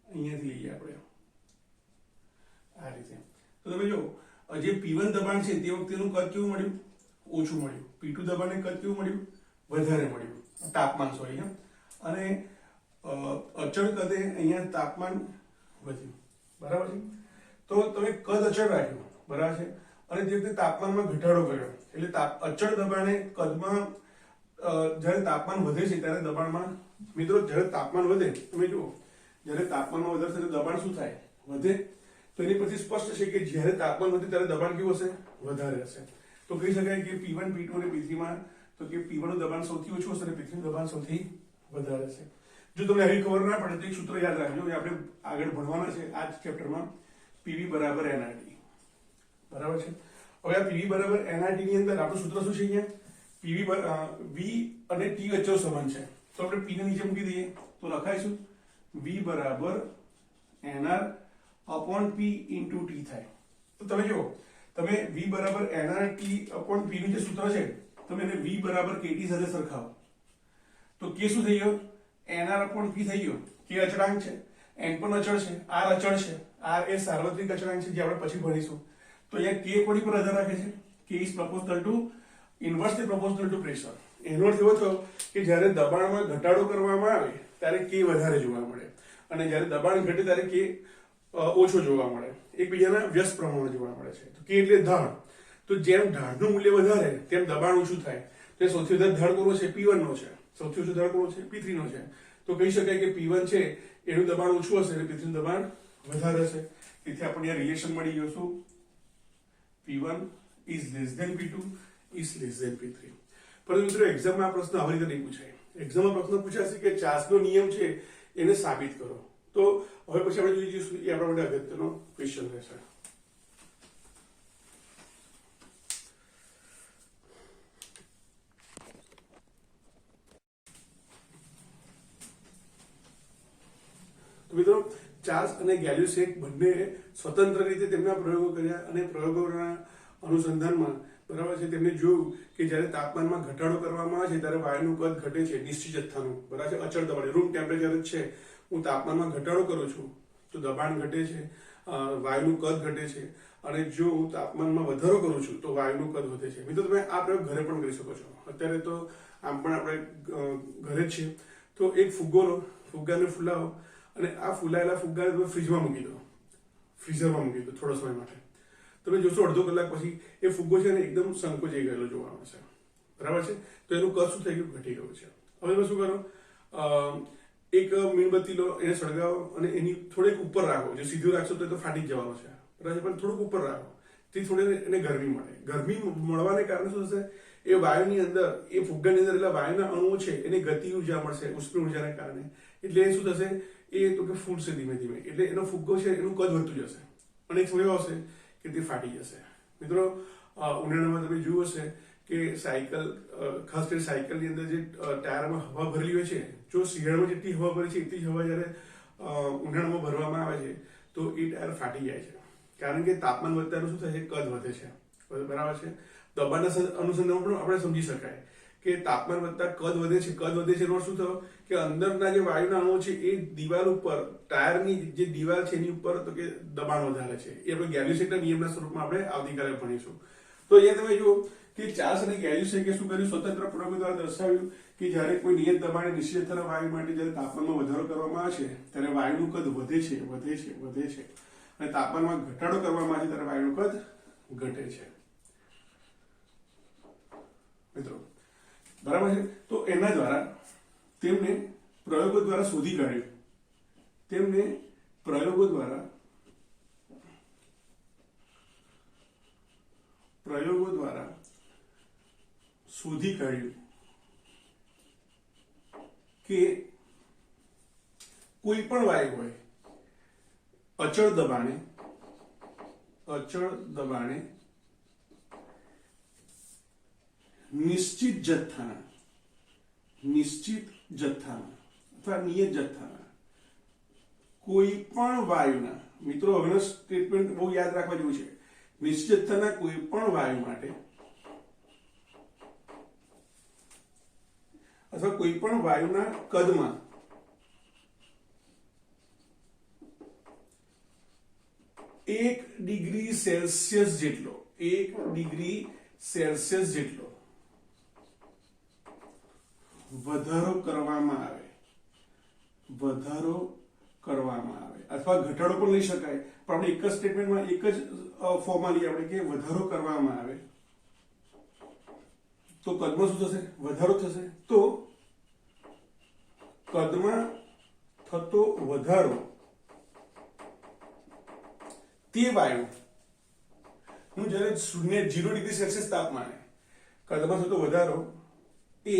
અહીંયાથી લઈએ આપણે આ રીતે. તો તમે જો જે P1 દબાણ છે તે વખતેનું કદ કેવું મળ્યું? ઓછું મળ્યું. P2 દબાણને કદ કેવું મળ્યું? વધારે મળ્યું, તાપમાન સોરી. અને અચળ કદે અહીંયા તાપમાન વધ્યું, બરાબર છે. તો તમે કદ અચળ રાખ્યું, બરાબર છે, અને જે રીતે તાપમાનમાં ઘટાડો કર્યો એટલે અચળ દબાણે કદમાં જ્યારે તાપમાન વધે છે ત્યારે દબાણમાં મિત્રો જ્યારે તાપમાન વધે તમે જુઓ જ્યારે તાપમાનમાં વધારે ત્યારે દબાણ શું થાય? વધે. તો એની પરથી સ્પષ્ટ છે કે જ્યારે તાપમાન વધે ત્યારે દબાણ કેવું હશે? વધારે હશે. તો કહી શકાય કે P1, P2 અને P3 માં તો કે P1 નું દબાણ સૌથી ઓછું હશે અને P3 નું દબાણ સૌથી વધારે હશે. જો તમને આવી ખબર ના પડે તો એક સૂત્ર યાદ રાખજો, એ આપણે આગળ ભણવાના છે આ જ ચેપ્ટરમાં, PV બરાબર NRT, બરાબર છે. હવે આ PV બરાબર NRT ની અંદર આપણું સૂત્ર શું છે? અહીંયા PV V અને T અચળ સંબંધ છે, તો આપણે P ને નીચે મૂકી દઈએ તો લખાઈશું V બરાબર NR upon P into T થાય. તો તમે જુઓ તમે V બરાબર NRT upon P નું જે સૂત્ર છે તમે એને V બરાબર KT સાથે સરખાવો તો K શું થઈ ગયો? NR upon P થઈ ગયો. K અચળાંક છે, N પણ અચળ છે, R અચળ છે, R એ સાર્વત્રિક અચળાંક છે જે આપણે પછી ભણીશું. તો અહીંયા K કોની પર આધાર રાખે છે? K is proportional to inversely proportional to pressure. એનો અર્થ એવો થયો કે જ્યારે દબાણમાં ઘટાડો કરવામાં આવે ત્યારે K વધારે જોવા મળે અને જ્યારે દબાણ ઘટે ત્યારે K ઓછો જોવા મળે, એકબીજાના વ્યસ્ત પ્રમાણમાં જોવા મળે છે. તો K એટલે ઢાળ. તો જેમ ઢાળનું મૂલ્ય વધારે તેમ દબાણ ઓછું થાય. તો સૌથી વધારે ઢાળ કોનો છે? P1 નો છે. સૌથી ઓછો ઢાળ કોનો છે? P3 નો છે. તો કહી શકાય કે P1 છે એનું દબાણ ઓછું હશે અને P3 નું દબાણ વધારે હશે. તેથી આપણને આ રિલેશન મળી ગયું શું? P1 is less than P2 is less than P3. પરંતુ મિત્રો એક્ઝામમાં આ પ્રશ્ન આવી રીતે નહીં પૂછાય. એક્ઝામમાં પ્રશ્ન પૂછાશે કે ચાર્લ્સનો નિયમ છે એને સાબિત કરો. તો હવે પછી આપણે જોઈ જઈશું, એ આપણા માટે અગત્યનો ક્વેશ્ચન રહેશે. તો મિત્રો ચાર્લ્સ અને ગેલ્યુસેક બંને સ્વતંત્ર રીતે તેમના પ્રયોગો કર્યા અને પ્રયોગોના અનુસંધાનમાં બરાબર છે તેમને જોયું કે જ્યારે તાપમાનમાં ઘટાડો કરવામાં આવે છે ત્યારે વાયુનું કદ ઘટે છે નિશ્ચિત જથ્થાનું, બરાબર છે, અચળ દબાણ રૂમ ટેમ્પરેચર જ છે, હું તાપમાનમાં ઘટાડો કરું છું તો દબાણ ઘટે છે, વાયુનું કદ ઘટે છે, અને જો હું તાપમાનમાં વધારો કરું છું તો વાયુનું કદ વધે છે. મિત્રો તમે આ પ્રયોગ ઘરે પણ કરી શકો છો. અત્યારે તો આમ પણ આપણે ઘરે જ છીએ. તો એક ફુગ્ગો લો, ફુગ્ગાને ફૂલાવો અને આ ફૂલાયેલા ફુગ્ગાને તમે ફ્રીજમાં મૂકી દો, ફ્રીઝરમાં મૂકી દો થોડો સમય માટે. તમે જોશો અડધો કલાક પછી એ ફુગ્ગો છે ને એકદમ સંકોચાઈ ગયેલો જોવા મળશે, બરાબર છે. તો એનું કદ શું થઈ ગયું? ઘટી ગયું છે. હવે તમે શું કરો? એક મીણબત્તી લો, એને સળગાવો અને એની થોડીક ઉપર રાખો. જો સીધું રાખશો તો એ તો ફાટી જ જવાનો છે, બરાબર, પણ થોડુંક ઉપર રાખો, તે થોડી એને ગરમી મળે. ગરમી મળવાને કારણે શું થશે? એ વાયુની અંદર, એ ફુગ્ગાની અંદર એટલે વાયુના અણુઓ છે એને ગતિ ઉર્જા મળશે ઉષ્મી ઉર્જાને કારણે. એટલે એ શું થશે? એ તો કે ફૂટશે ધીમે ધીમે, એટલે એનો ફુગ્ગો છે એનું કદ વધતું જશે અને એક સમય આવશે કે તે ફાટી જશે. મિત્રો ઉનાળામાં તમે જોયું હશે કે સાયકલ, ખાસ કરીને સાયકલની અંદર જે ટાયરમાં હવા ભરેલી હોય છે, જો શિયાળામાં જેટલી હવા ભરી છે એટલી જ હવા જ્યારે ઉનાળામાં ભરવામાં આવે છે તો એ ટાયર ફાટી જાય છે. કારણ કે તાપમાન વધતાનું શું થાય છે? કદ વધે છે, બરાબર છે. દબાણના અનુસંધાનમાં પણ આપણે સમજી શકાય કે તાપમાન વધતા કદ વધે છે. કદ વધે છે એનો શું થયો કે અંદરના જે વાયુના અણુઓ છે એ દિવાલ ઉપર, ટાયરની જે દિવાલ છે એની ઉપર તો કે દબાણ વધારે છે. એ આપણે ગેલ્યુસેકના નિયમના સ્વરૂપમાં આપણે આવતીકાલે ભણીશું. તો અહીંયા તમે જુઓ કે ચાર્લ્સ અને ગેલ્યુસેકે શું કર્યું? સ્વતંત્ર પ્રયોગો દ્વારા દર્શાવ્યું કે જ્યારે કોઈ નિયત દબાણે નિશ્ચિત જથ્થાના વાયુ માટે જ્યારે તાપમાનમાં વધારો કરવામાં આવે છે ત્યારે વાયુનું કદ વધે છે, વધે છે, વધે છે, અને તાપમાનમાં ઘટાડો કરવામાં આવે છે ત્યારે વાયુનું કદ ઘટે છે. મિત્રો બરાબર છે. તો એના દ્વારા તેમને પ્રયોગો દ્વારા શોધી કાઢ્યું, તેમને પ્રયોગો દ્વારા શોધી કાઢ્યું કે કોઈ પણ વાયુ હોય અચળ દબાણે નિશ્ચિત જથ્થાના અથવા નિયત જથ્થાના કોઈ પણ વાયુના, મિત્રો હવે સ્ટેટમેન્ટ બહુ યાદ રાખવા જેવું છે, નિશ્ચિત જથ્થાના કોઈ પણ વાયુ માટે અથવા કોઈ પણ વાયુના કદમાં 1 ડિગ્રી સેલ્સિયસ જેટલો વધારો કરવામાં આવે અથવા ઘટાડો પણ લઈ શકાય, પણ આપણે એક જ સ્ટેટમેન્ટમાં એક જ ફોર્મમાં લઈએ આપણે કે વધારો કરવામાં આવે તો કદમાં શું થશે? વધારો થશે. તો કદમાં થતો વધારો તે વાયુ હું જ્યારે 0 ડિગ્રી સેલ્સિયસ તાપમાને કદમાં થતો વધારો એ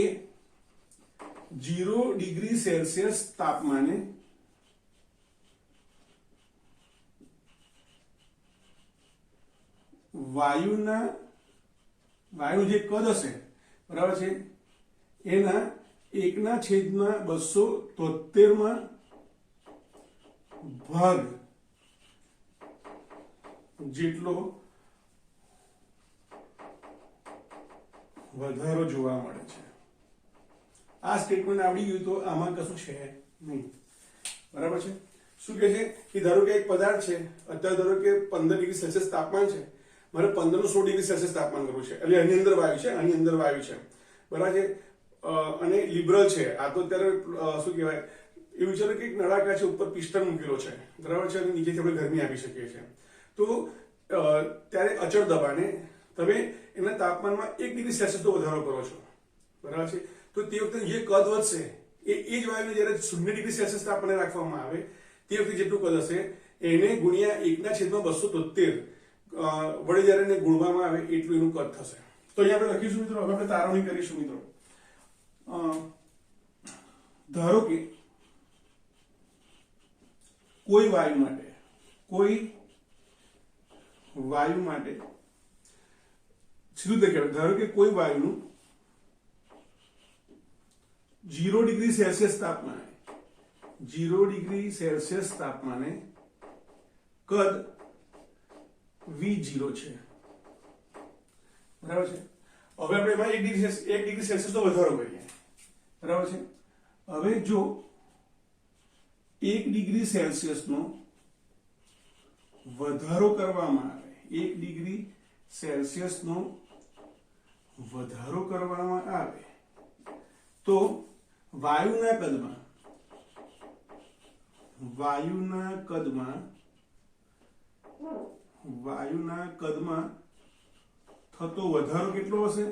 0 ડિગ્રી સેલ્સિયસ તાપમાને વાયુનું જે કદ હશે, બરાબર છે, એના 1/273 ભાગ જેટલો વધારો જોવા મળે છે. આ સ્ટેટમેન્ટ આવડી ગયું તો આમાં કશું છે નહીં, બરાબર છે. શું કહે છે કે ધારો કે એક પદાર્થ છે, અત્યારે ધારો કે 15 ડિગ્રી સેલ્સિયસ તાપમાન છે, મારે 15 નું 16 ડિગ્રી સેલ્સિયસ તાપમાન કરવું છે, એટલે આની અંદર વાયુ છે, બરાબર છે, અને લિબરલ છે. આ તો અત્યારે શું કહેવાય, એવું વિચારો કે એક નળાકાર છે, ઉપર પિસ્ટન મૂકેલો છે, બરાબર છે, અને નીચેથી આપણે ગરમી આપી શકીએ છીએ. તો ત્યારે અચળ દબાણે તમે એના તાપમાનમાં 1 ડિગ્રી સેલ્સિયસ તો વધારો કરો છો, બરાબર છે. તો તે વખતે જે કદ વધશે એ જ વાયુને જ્યારે 0 ડિગ્રી સેલ્સિયસ તાપમાને રાખવામાં આવે તે વખતે જેટલું કદ હશે એને ગુણ્યા 1/273 વડે જ્યારે એને ગુણવામાં આવે એટલું એનું કદ થશે. તો અહીંયા આપણે લખીશું મિત્રો, હવે આપણે તારવણી કરીશું મિત્રો. ધારો કે કોઈ વાયુ માટે સીધું દેખાડો, ધારો કે કોઈ વાયુનું 0 ડિગ્રી સેલ્સિયસ તાપમાને કદ V0 છે, બરાબર છે. હવે આપણે એમાં 1 ડિગ્રી સેલ્સિયસ તો વધારો કરીએ, બરાબર છે. હવે જો 1 ડિગ્રી સેલ્સિયસ નો વધારો કરવામાં આવે, 1 ડિગ્રી સેલ્સિયસ નો વધારો કરવામાં આવે તો વાયુના કદમાં થતો વધારો કેટલો હશે?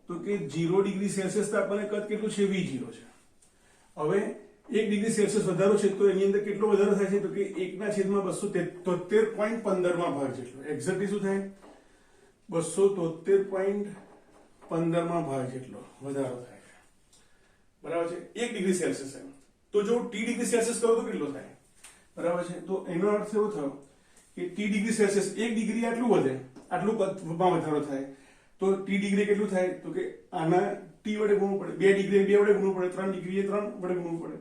તો કે 0 ડિગ્રી સેલ્સિયસ તાપમાને કદ કેટલું છે? V0 છે. હવે 1 ડિગ્રી સેલ્સિયસ વધારો છે તો એની અંદર કેટલો વધારો થાય છે? તો કે 1/273.15 ભાગ જેટલો. એક્ઝેક્ટલી શું થાય? 273.15 ભાગ જેટલો વધારો થાય છે, બરાબર છે, 1 ડિગ્રી સેલ્સિયસ. તો જો T ડિગ્રી સેલ્સિયસ કરો તો કેટલો થાય? બરાબર છે. તો એનો અર્થ એવો થયો કે T ડિગ્રી સેલ્સિયસ 1 ડિગ્રી આટલું વધે, આટલું કદમાં વધારો થાય તો T ડિગ્રી કેટલું થાય? તો કે આના T વડે ગુણવું પડે, 2 ડિગ્રી 2 વડે ગુણવું પડે, 3 ડિગ્રી 3 વડે ગુણવું પડે.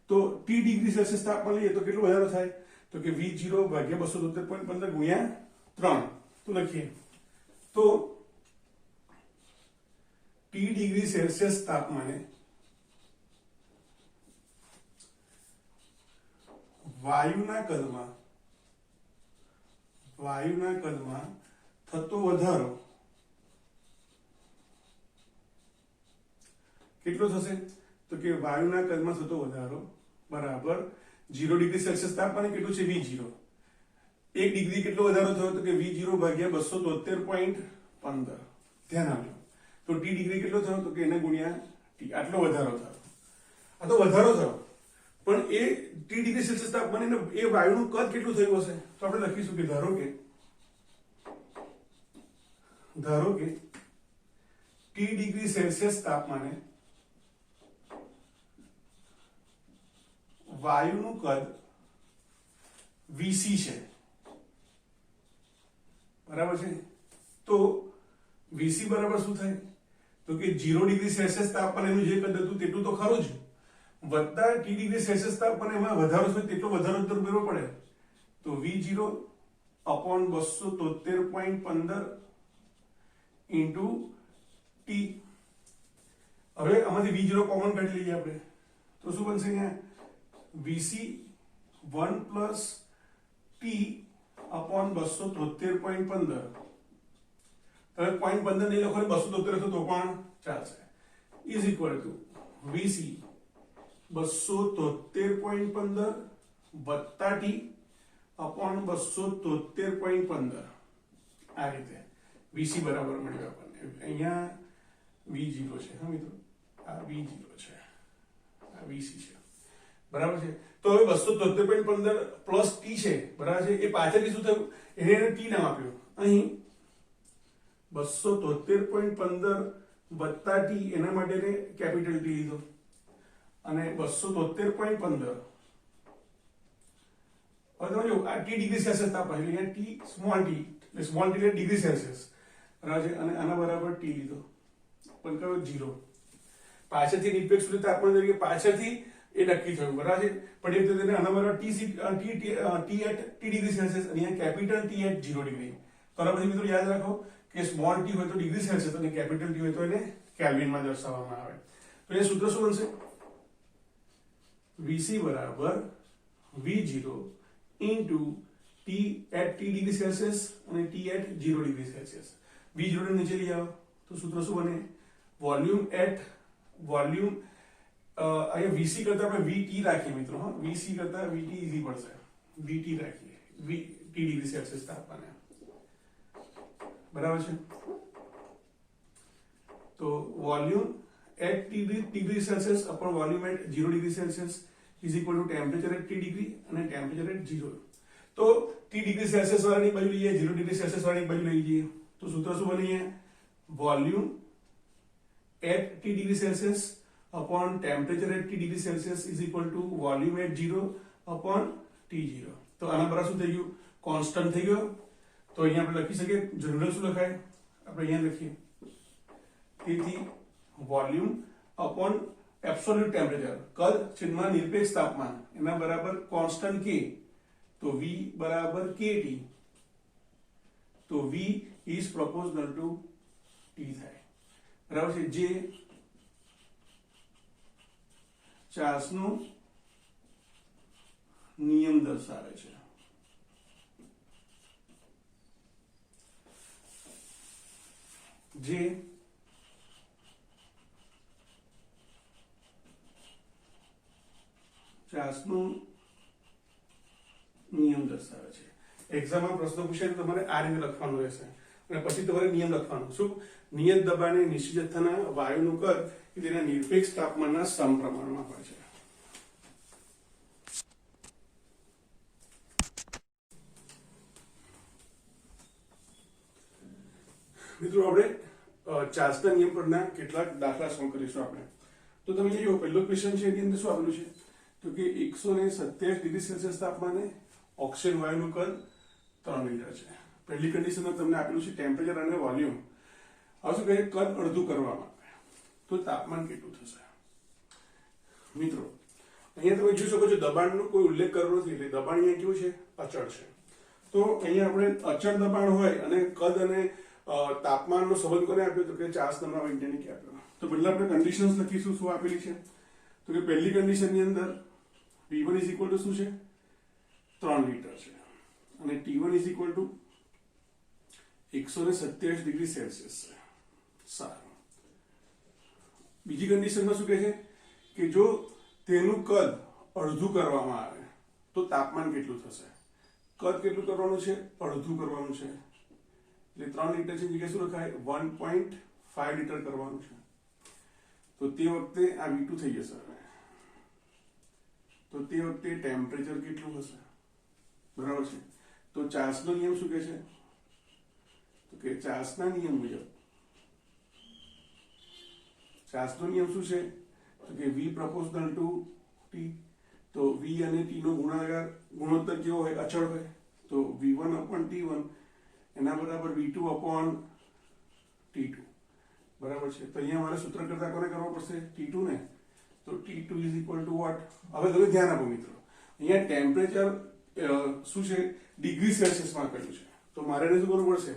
તો T ડિગ્રી સેલ્સિયસ તાપમાન લઈએ તો કેટલો વધારો થાય? તો કે V0 ભાગ્યા 273.15 ગુણ્યા 3. તો લખીએ તો T ડિગ્રી સેલ્સિયસ તાપમાને વાયુના કદમાં થતો વધારો કેટલો થશે? તો કે વાયુના કદમાં થતો વધારો બરાબર 0 ડિગ્રી સેલ્સિયસ તાપમાને કેટલું છે? V0. 1 ડિગ્રી કેટલો વધારો થયો? તો કે V0 ભાગ્યા 273.15. ધ્યાન આપજો. તો T ડિગ્રી કેટલો થયો? તો કે એને ગુણ્યા T. આટલો વધારો થયો. આ તો વધારો થયો, પણ એ T ડિગ્રી સેલ્સિયસ તાપમાને એ વાયુનું કદ કેટલું થયું હશે? તો આપણે લખીશું કે ધારો કે T ડિગ્રી સેલ્સિયસ તાપમાને વાયુનું કદ વીસી છે, બરાબર છે। તો વીસી બરાબર શું થાય તો કે 0 ડિગ્રી સેલ્સિયસ તાપમાન એનું જે કદ હતું તેટલું તો ખરું જ, વત્તા ટી ડિગ્રી સેલ્સિયસ તાપમાન એમાં વધારો છે તેટલો વધારો તો કરવો પડે। તો V0 અપોન 273.15 ઇન્ટુ ટી। હવે આમાંથી V0 કોમન કાઢી લઈએ આપણે તો શું બનશે અહીંયા VC 1 પ્લસ ટી અપોન 273.15। હવે 0.15 નહીં લખો 273 લખો તો પણ ચાલશે, ઇઝ ઇક્વલ ટુ VC 273.15 વત્તા ટી અપોન 273.15। આ રીતે VC બરાબર મળ્યું આપણને। અહીંયા V0 છે, હા મિત્રો, આ V0 છે, આ VC છે, બરાબર છે। તો હવે 273.15 પ્લસ ટી છે, બરાબર છે, એ પાછળથી શું થયું એને ટી નામ આપ્યું, અહીં 273.15 વત્તા ટી એના માટે કેપિટલ ટી લીધો અને 273.15 હવે તમે જો આ ટી ડિગ્રી સેલ્સિયસ તાપમાન એટલે અહીંયા ટી સ્મોલ ટી એટલે ડિગ્રી સેલ્સિયસ, બરાબર છે, અને આના બરાબર ટી લીધો પણ કયો 0 પાછળથી નિરપેક્ષ સુધી તાપમાન તરીકે પાછળથી એ નક્કી થયું, બરાબર છે, પણ એ તેને આના બરાબર T at T degree Celsius અને અહીંયા કેપિટલ ટી એટ 0 ડિગ્રી। તો પછી મિત્રો યાદ રાખો કે સ્મોલ ટી હોય તો ડિગ્રી સેલ્સિયસ અને કેપિટલ ટી હોય તો એને કેલ્વિનમાં દર્શાવવામાં આવે। તો એ સૂત્ર શું બનશે VC બરાબર V0 into T at T degree Celsius અને T at 0 degree Celsius. V0 ને નીચે લઈ આવો તો સૂત્ર શું બને વોલ્યુમ અહીંયા VC કરતા આપણે VT રાખીએ મિત્રો, હા, VC કરતા VT ઈઝી પડશે, VT રાખીએ, VT ડિગ્રી સેલ્સિયસ તાપમાને, બરાબર છે। તો volume at T degree Celsius upon volume at 0 degree Celsius is equal to temperature at T degree અને ટેમ્પરેચર એટ 0। તો ટી ડિગ્રી સેલ્સિયસ વાળાની બાજુ લઈએ, 0 ડિગ્રી સેલ્સિયસ વાળાની બાજુ લઈ જઈએ તો સૂત્ર શું બને volume at T degree Celsius upon temperature at T degree Celsius is equal to volume at 0 upon T0। તો આના બરાબર શું થઈ ગયું કોન્સ્ટન્ટ થઈ ગયો। તો અહીંયા આપણે લખી શકીએ જનરલ શું લખાય આપણે અહીંયા લખીએ તેથી વોલ્યુમ અપોન એબ્સોલ્યુટ ટેમ્પરેચર કદ છેદમાં નિરપેક્ષ તાપમાન એના બરાબર કોન્સ્ટન્ટ K, તો V બરાબર KT, તો V is proportional to T થાય, બરાબર છે, જે ચાર્લ્સનો નિયમ દર્શાવે છે। જે ચાર્લ્સનો નિયમ દર્શાવે છે। એક્ઝામમાં પ્રશ્ન પૂછાય તો તમારે આ રીતે લખવાનું રહેશે અને પછી તમારે નિયમ લખવાનું, શું નિયત દબાણે નિશ્ચિત જથ્થાના વાયુનું કદ એ તેના નિરપેક્ષ તાપમાનના સમપ્રમાણમાં હોય છે। મિત્રો આપણે ચાર્લ્સના નિયમ પરના કેટલાક દાખલા સોલ્વ કરીશું આપણે। તો તમે જો પહેલો ક્વેશ્ચન છે એની અંદર શું આપેલું છે તો કે 127 ડિગ્રી સેલ્સિયસ તાપમાને ઓક્સિજન વાયુનું કદ 3 લિટર છે। પહેલી કન્ડિશનમાં તમને આપેલું છે ટેમ્પરેચર અને વોલ્યુમ, હવે શું કહે કદ અડધું કરવામાં તો તાપમાન કેટલું થશે। મિત્રો અહીંયા તમે જોઈ શકો છો દબાણનો કોઈ ઉલ્લેખ કરેલો નથી એટલે દબાણ અહીંયા કેવું છે અચળ છે। તો અહીંયા આપણે અચળ દબાણ હોય અને કદ અને તાપમાનનો સંબંધ કોને આપ્યો તો કે ચાર્લ્સ નામના વૈજ્ઞાનિકે આપ્યો। તો પહેલા આપણે કન્ડિશન્સ લખીશું શું આપેલી છે તો કે પહેલી કન્ડિશનની અંદર V1 ઇઝ ઇક્વલ ટુ શું છે 3 લિટર છે અને T1 is equal two 127 degree Celsius છે। સારું, બીજી કન્ડિશનમાં શું કહે છે કે જો તેનું કદ અડધું કરવામાં આવે તો તાપમાન કેટલું થશે। કદ કેટલું કરવાનું છે અડધું કરવાનું છે એટલે 3 લિટર છે જગ્યાએ શું લખાય 1.5 લિટર કરવાનું છે। તો તે વખતે આ V2 થઈ જશે, તો તે વખતે ટેમ્પરેચર કેટલું હશે, બરાબર છે। તો ચાર્લ્સનો નિયમ શું કહે છે તો કે ચાર્લ્સના નિયમ મુજબ ચાર્લ્સનો નિયમ શું છે તો કે V proportional to T, તો v અને t નો ગુણોત્તર કેવો હોય? અચળ હોય. તો v1 upon t1 એના બરાબર v2 upon t2 બરાબર છે. તો અહીંયા મારે સૂત્ર કરતા કોને કરવો પડશે? t2 ને. તો t2 is equal to what? હવે તમે ધ્યાન આપો મિત્રો, અહીંયા ટેમ્પરેચર શું છે? ડિગ્રી સેલ્સિયસમાં કર્યું છે. તો મારે એને શું કરવું પડશે?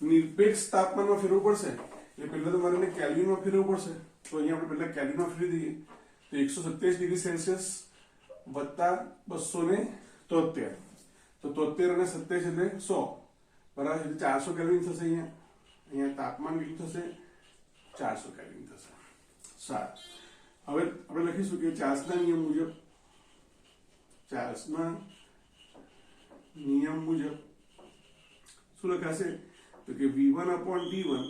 નિરપેક્ષ તાપમાનમાં ફેરવવું પડશે. એટલે પહેલા તો મારે એને કેલ્વિનમાં ફેરવવું પડશે. તો અહીંયા આપણે પહેલા કેલ્વિનમાં ફેરવી દઈએ. તો 127 ડિગ્રી સેલ્સિયસ વત્તા 273. તો 73 અને 27 એટલે 100 બરાબર છે. 400 કેલ્વિન થશે. અહીંયા તાપમાન કેટલું થશે? 400 કેલ્વિન થશે. સારું, હવે આપણે લખીશું કે ચાર્લ્સના નિયમ મુજબ શું લખાશે? તો કે v1 upon t1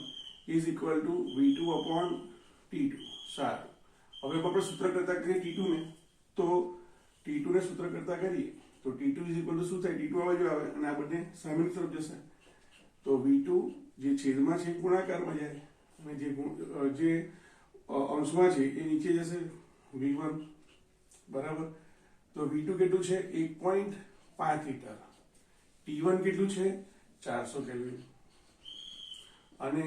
is equal to v2 upon t2. સારું, હવે આપણે સૂત્ર કરતા કરીએ t2 ને. તો t2 ને સૂત્ર કરતા કરીએ તો t2 is equal to શું થાય? t2 આ બાજુ આવે અને આ બંને સામેની તરફ જશે. તો v2 જે છેદમાં છે ગુણાકારમાં જાય અને જે અંશમાં છે એ નીચે જશે. v1 બરાબર. તો v2 કેટલું છે? 1.5 લિટર. t1 કેટલું છે? 400 કેલ્વિન. અને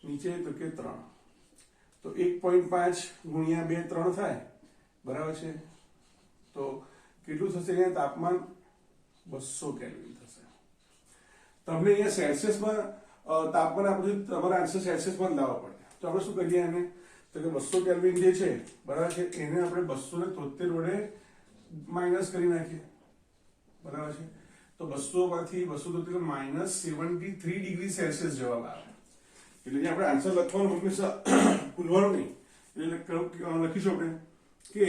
નીચે તો કે 3. તો 1.5 ગુણ્યા 2 3 થાય બરાબર છે. તો કેટલું થશે? અહીંયા તાપમાન 200 કેલ્વિન થશે. તમને અહીંયા સેલ્સિયસમાં તાપમાન આપ્યું, તમારા આન્સર સેલ્સિયસમાં લાવવા પડે. તો આપણે શું કરીએ એને? તો કે 200 કેલ્વિન જે છે બરાબર છે એને આપણે 273 વડે માઇનસ કરી નાખીએ બરાબર છે. તો 200 માંથી 273 માઇનસ 73 ડિગ્રી સેલ્સિયસ જવાબ આવે. એટલે જે આપણે આન્સર લખવાનું હંમેશા ભૂલવાનું નહીં. એટલે લખીશું આપણે કે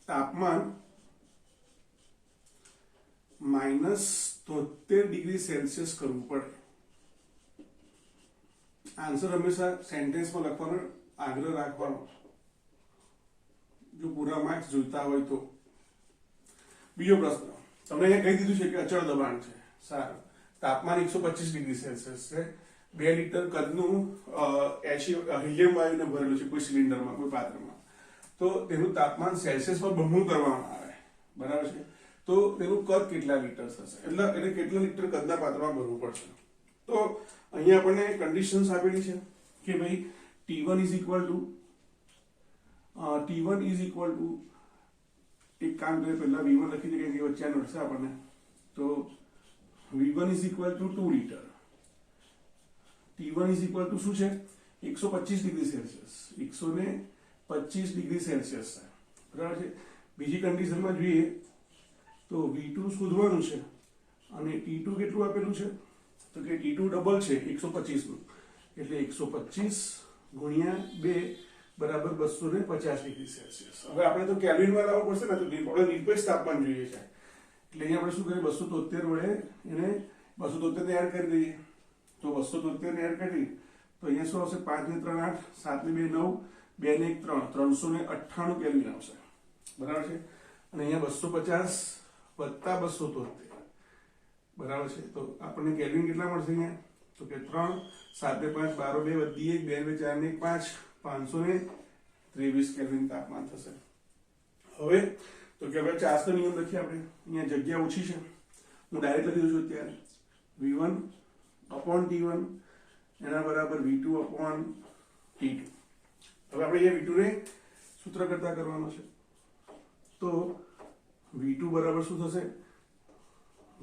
તાપમાન -73 ડિગ્રી સેલ્સિયસ કરવું પડે. આન્સર હંમેશા સેન્ટેન્સમાં લખવાનો આગ્રહ રાખવાનો, જો પૂરા માર્ક્સ જોઈતા હોય તો. બીજો પ્રશ્ન તમને અહીંયા કહી દીધું છે કે અચળ દબાણ છે. સારું, તાપમાન 125 ડિગ્રી સેલ્સિયસ છે. 2 લિટર કદનું હિલિયમ વાયુને ભરેલું છે કોઈ સિલિન્ડરમાં, કોઈ પાત્રમાં. તો તેનું તાપમાન સેલ્સિયસમાં બમણું કરવામાં આવે બરાબર છે. તો તેનું કદ કેટલા લિટર થશે? એટલે કેટલા લિટર કદના પાત્રમાં ભરવું પડશે? તો અહીંયા આપણને કન્ડિશન્સ આપેલી છે કે ભાઈ T1 is equal to એક કામ કરીએ, પહેલા V1 લખી દઈએ કે વચ્ચે નડશે આપણને. તો V1 is equal to 2 litre. T1 is equal to શું છે? 125 ડિગ્રી સેલ્સિયસ. 125 ડિગ્રી સેલ્સિયસ બરાબર છે. બીજી કન્ડિશનમાં જોઈએ તો V2 શોધવાનું છે અને T2 કેટલું આપેલું છે? તો કે T2 ડબલ છે 125 નું, એટલે 125 ગુણ્યા 2 બરાબર 250 ડિગ્રી સેલ્સિયસ. હવે આપણે તો કેલ્વિનમાં લાવવું પડશે ને, તો આપણે નિરપેક્ષ તાપમાન જોઈએ છે. એટલે અહીંયા આપણે શું કરીએ? 273 વડે એને 273 ને એડ કરી દઈએ. તો 273 ને એડ કરી તો અહીંયા શું આવશે? 5 ને 3 8, 7 ને 2 9, 2 ને 1 3, 398 કેલ્વિન આવશે બરાબર છે. અને અહીંયા 250 વત્તા 273 બરાબર છે. તો આપણને કેલ્વિન કેટલા મળશે અહીંયા? તો કે 3 7 ને 5 12 2 વધી 1 2 4 ને 5 523 કેલ્વિન તાપમાન થશે. હવે તો કે હવે ચાર્લ્સનો નિયમ લખીએ આપણે. અહીંયા જગ્યા ઓછી છે, હું ડાયરેક્ટ લખી દઉં છું અત્યારે. v1 upon t1 એના બરાબર v2 upon t2. હવે આપણે અહીંયા v2 ને સૂત્ર કરતા કરવાનો છે. તો v2 બરાબર શું થશે?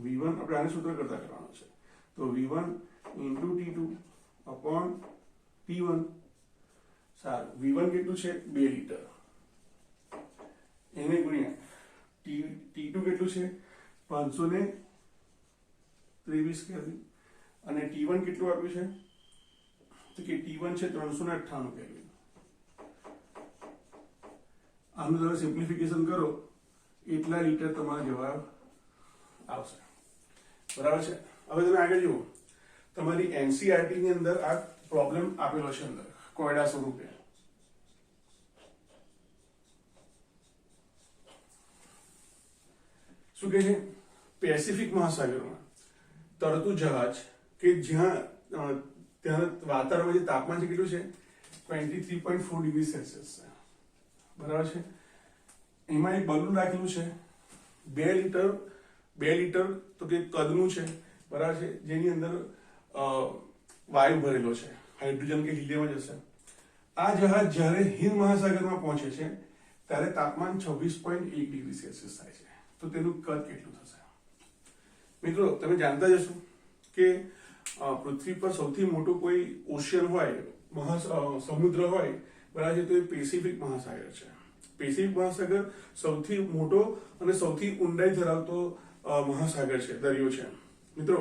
v1 આપણે આને સૂત્ર કરતા કરવાનો છે. તો v1 into t2 upon t1. સારું, v1 કેટલું છે? 2 લિટર. એને ગુણ્યા t2 કેટલું છે? 523 કેલ્વિન. અને t1 કેટલું આપ્યું છે? તો કે t1 છે 398 કેલ્વિન. આનું તમે સિમ્પ્લિફિકેશન કરો એટલા લિટર તમારો જવાબ આવશે બરાબર છે. હવે તમે આગળ જુઓ, તમારી NCERT ની અંદર આ પ્રોબ્લેમ આપેલો છે અંદર કોયડા સ્વરૂપે. શું કહે છે? પેસિફિક મહાસાગરમાં તરતું જહાજ કે જ્યાં ત્યાં વાતાવરણમાં જે તાપમાન છે કેટલું છે? 23.4 ડિગ્રી સેલ્સિયસ છે બરાબર છે. એમાં એક બલૂન રાખેલું છે 2 લીટર તો કે કદનું છે, બરાબર છે, જેની અંદર વાયુ ભરેલો છે, હાઇડ્રોજન કે હિલિયમ જ હશે. આ જહાજ જ્યારે હિંદ મહાસાગરમાં પહોંચે છે ત્યારે તાપમાન 26.1 ડિગ્રી સેલ્સિયસ થાય છે. તો તેનું કદ કેટલું થશે? મિત્રો, તમે જાણતા જ હશો કે પૃથ્વી પર સૌથી મોટો કોઈ ઓશિયન હોય, સમુદ્ર હોય, બરાબર છે, તો એ પેસિફિક મહાસાગર છે. પેસિફિક મહાસાગર સૌથી મોટો અને સૌથી ઊંડાઈ ધરાવતો મહાસાગર છે, દરિયો છે. મિત્રો,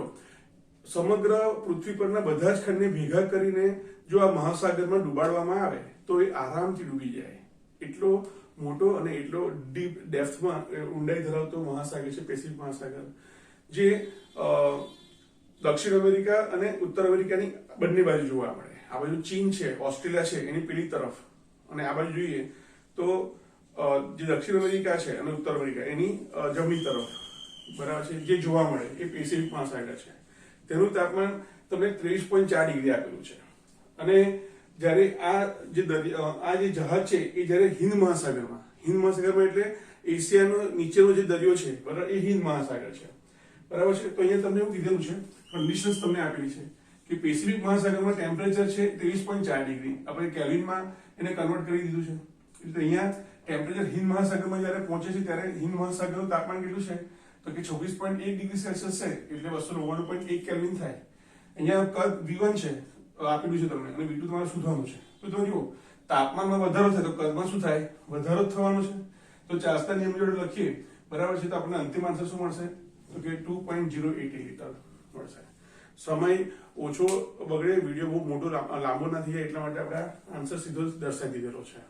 સમગ્ર પૃથ્વી પરના બધા જ ખંડને ભેગા કરીને જો આ મહાસાગરમાં ડુબાડવામાં આવે તો એ આરામથી ડૂબી જાય. એટલો મોટો અને એટલો ડીપ ડેપ્થમાં ઊંડાઈ ધરાવતો મહાસાગર છે પેસિફિક મહાસાગર, જે દક્ષિણ અમેરિકા અને ઉત્તર અમેરિકાની બંને બાજુ જોવા મળે. આ બાજુ ચીન છે, ઓસ્ટ્રેલિયા છે, એની પેલી તરફ, અને આ બાજુ જોઈએ તો જે દક્ષિણ અમેરિકા છે અને ઉત્તર અમેરિકા એની જમણી તરફ, બરાબર છે, જે જોવા મળે એ પેસિફિક મહાસાગર છે. તેનું તાપમાન તમને 23.4 ડિગ્રી આપેલું છે. અને જ્યારે આ જે જહાજ છે એ જ્યારે હિંદ મહાસાગરમાં એટલે એશિયાનો નીચેનો જે દરિયો છે, બરાબર, એ હિંદ મહાસાગર છે, બરાબર છે. તો અહીંયા તમને એવું કીધેલું છે, કન્ડિશન્સ તમને આપેલી છે કે પેસિફિક મહાસાગરમાં ટેમ્પરેચર છે 23.4 ડિગ્રી, આપણે કેલ્વિનમાં એને કન્વર્ટ કરી દીધું છે. એટલે અહીંયા ટેમ્પરેચર હિંદ મહાસાગરમાં જ્યારે પહોંચે છે ત્યારે હિંદ મહાસાગરનું તાપમાન કેટલું છે તો કે 26.1 ડિગ્રી સેલ્સિયસ છે, એટલે 299.1 કેલ્વિન થાય. અહીંયા કદ V1 છે આપેલું છે તમને, અને V2 તમારે શોધવાનું છે. તો તમે જુઓ, તાપમાનમાં વધારો થાય તો કદમાં શું થાય? વધારો જ થવાનો છે. તો ચાર્લ્સના નિયમ જોડે લખીએ, બરાબર છે, તો આપણને અંતિમ આન્સર શું મળશે તો કે 2.080 લીટર મળશે. સમય ઓછો બગડે, વિડીયો બહુ મોટો લાંબો ના થઈ જાય, એટલા માટે આપણે આન્સર સીધો જ દર્શાવી દીધેલો છે.